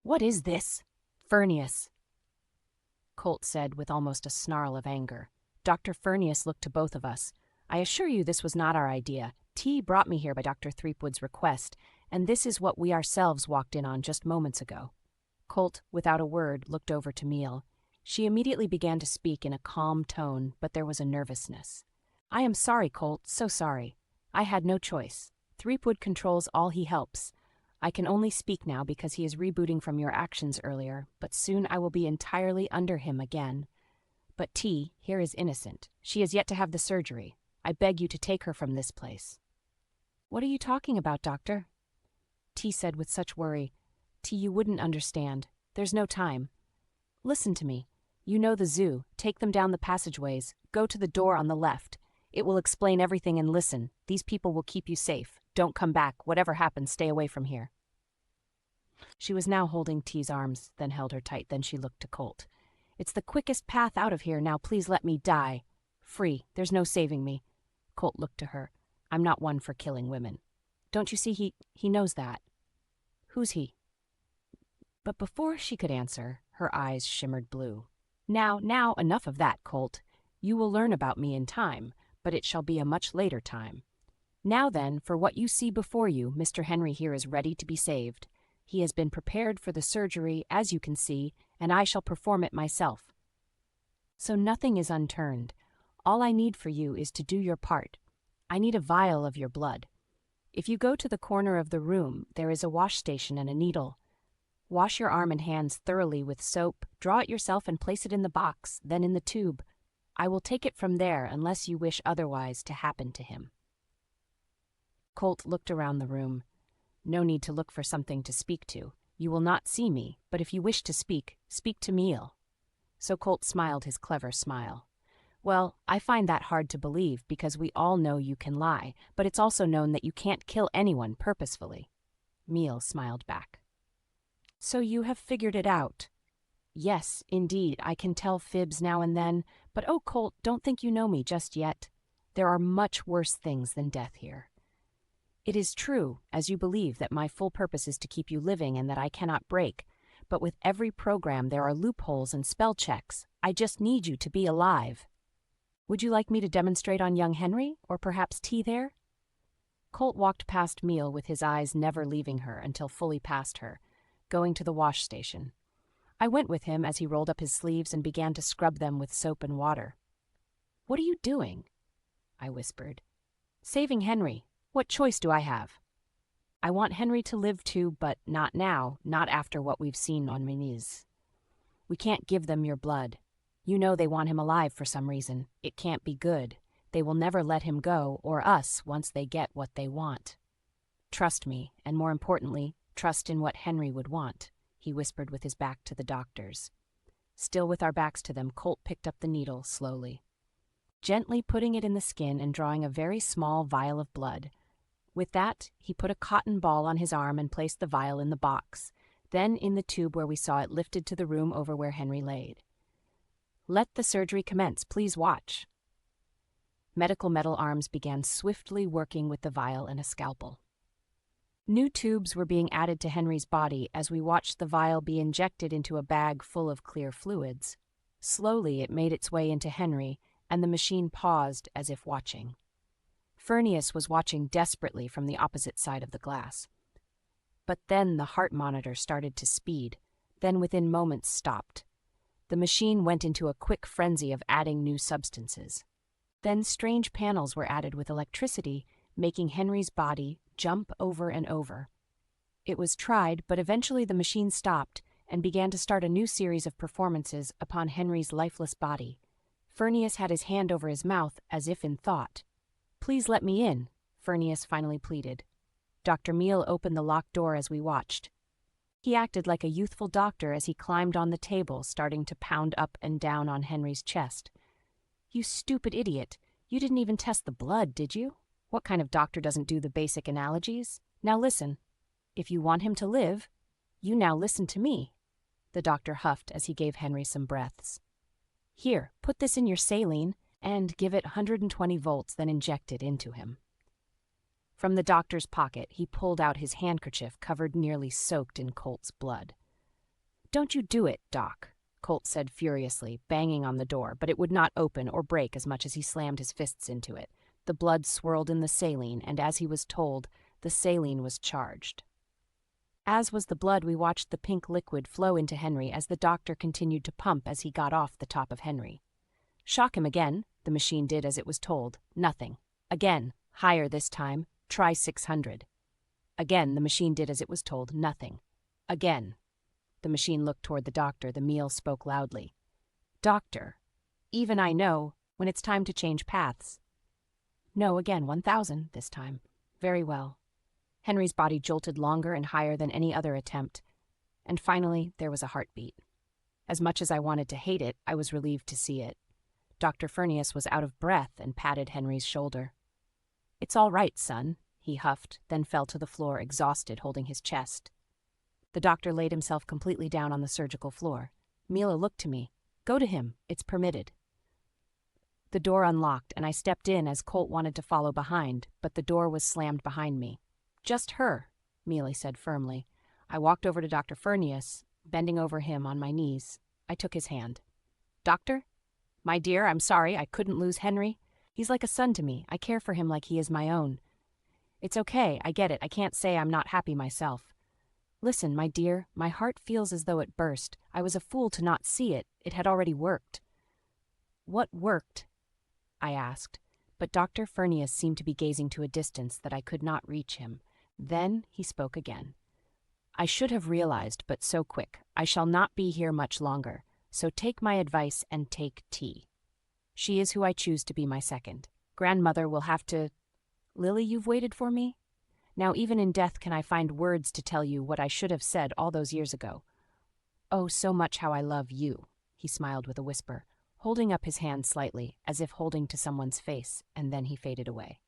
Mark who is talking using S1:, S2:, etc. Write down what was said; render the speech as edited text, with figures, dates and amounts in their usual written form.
S1: What is this? Furnius, Colt said with almost a snarl of anger. Dr. Furnius looked to both of us. I assure you this was not our idea. T brought me here by Dr. Threepwood's request, and this is what we ourselves walked in on just moments ago. Colt, without a word, looked over to Meal. She immediately began to speak in a calm tone, but there was a nervousness. I am sorry, Colt, so sorry. I had no choice. Threepwood controls all he helps. I can only speak now because he is rebooting from your actions earlier, but soon I will be entirely under him again. But T here is innocent. She is yet to have the surgery. I beg you to take her from this place. What are you talking about, Doctor? T said with such worry. T, you wouldn't understand. There's no time. Listen to me. You know the zoo. Take them down the passageways. Go to the door on the left. It will explain everything and listen. These people will keep you safe. Don't come back. Whatever happens, stay away from here. She was now holding T's arms, then held her tight. Then she looked to Colt. It's the quickest path out of here. Now please let me die. Free. There's no saving me. Colt looked to her. I'm not one for killing women. Don't you see he knows that? Who's he? But before she could answer, her eyes shimmered blue. Now, enough of that, Colt. You will learn about me in time, but it shall be a much later time. Now then, for what you see before you, Mr. Henry here is ready to be saved. He has been prepared for the surgery, as you can see, and I shall perform it myself. So nothing is unturned. All I need for you is to do your part. I need a vial of your blood. If you go to the corner of the room, there is a wash station and a needle. Wash your arm and hands thoroughly with soap, draw it yourself and place it in the box, then in the tube. I will take it from there unless you wish otherwise to happen to him. Colt looked around the room. No need to look for something to speak to. You will not see me, but if you wish to speak, speak to Meal. So Colt smiled his clever smile. Well, I find that hard to believe because we all know you can lie, but it's also known that you can't kill anyone purposefully. Meal smiled back. So you have figured it out. Yes, indeed, I can tell fibs now and then, but oh, Colt, don't think you know me just yet. There are much worse things than death here. It is true, as you believe, that my full purpose is to keep you living and that I cannot break, but with every program there are loopholes and spell checks. I just need you to be alive. Would you like me to demonstrate on young Henry, or perhaps T there? Colt walked past Meal with his eyes never leaving her until fully past her, going to the wash station. I went with him as he rolled up his sleeves and began to scrub them with soap and water. What are you doing? I whispered. Saving Henry. What choice do I have? I want Henry to live too, but not now, not after what we've seen on Meniz. We can't give them your blood. You know they want him alive for some reason. It can't be good. They will never let him go, or us, once they get what they want. Trust me, and more importantly, trust in what Henry would want, he whispered with his back to the doctors. Still with our backs to them, Colt picked up the needle slowly, gently putting it in the skin and drawing a very small vial of blood. With that, he put a cotton ball on his arm and placed the vial in the box, then in the tube where we saw it lifted to the room over where Henry laid. Let the surgery commence. Please watch. Medical metal arms began swiftly working with the vial and a scalpel. New tubes were being added to Henry's body as we watched the vial be injected into a bag full of clear fluids. Slowly it made its way into Henry, and the machine paused as if watching. Furnius was watching desperately from the opposite side of the glass. But then the heart monitor started to speed, then within moments stopped. The machine went into a quick frenzy of adding new substances. Then strange panels were added with electricity, making Henry's body jump over and over. It was tried, but eventually the machine stopped and began to start a new series of performances upon Henry's lifeless body. Furnius had his hand over his mouth as if in thought. Please let me in, Furnius finally pleaded. Dr. Meal opened the locked door as we watched. He acted like a youthful doctor as he climbed on the table, starting to pound up and down on Henry's chest. You stupid idiot. You didn't even test the blood, did you? What kind of doctor doesn't do the basic analogies? Now listen. If you want him to live, you now listen to me. The doctor huffed as he gave Henry some breaths. Here, put this in your saline and give it 120 volts, then inject it into him. From the doctor's pocket, he pulled out his handkerchief covered nearly soaked in Colt's blood. Don't you do it, Doc, Colt said furiously, banging on the door, but it would not open or break as much as he slammed his fists into it. The blood swirled in the saline, and as he was told, the saline was charged. As was the blood, we watched the pink liquid flow into Henry as the doctor continued to pump as he got off the top of Henry. Shock him again, the machine did as it was told. Nothing. Again, higher this time. Try 600. Again, the machine did as it was told. Nothing. Again. The machine looked toward the doctor. The meal spoke loudly. Doctor, even I know when it's time to change paths. No, again, 1,000 this time. Very well. Henry's body jolted longer and higher than any other attempt. And finally, there was a heartbeat. As much as I wanted to hate it, I was relieved to see it. Dr. Furnius was out of breath and patted Henry's shoulder. It's all right, son, he huffed, then fell to the floor, exhausted, holding his chest. The doctor laid himself completely down on the surgical floor. Mila looked to me. Go to him. It's permitted. The door unlocked, and I stepped in as Colt wanted to follow behind, but the door was slammed behind me. Just her, Mila said firmly. I walked over to Dr. Furnius, bending over him on my knees. I took his hand. Doctor? My dear, I'm sorry I couldn't lose Henry. He's like a son to me. I care for him like he is my own. It's okay, I get it. I can't say I'm not happy myself. Listen, my dear, my heart feels as though it burst. I was a fool to not see it. It had already worked. What worked? I asked, but Dr. Furnius seemed to be gazing to a distance that I could not reach him. Then he spoke again. I should have realized, but so quick. I shall not be here much longer, so take my advice and take T. She is who I choose to be my second. Grandmother will have to... Lily, you've waited for me? Now even in death can I find words to tell you what I should have said all those years ago. Oh, so much how I love you, he smiled with a whisper, holding up his hand slightly, as if holding to someone's face, and then he faded away.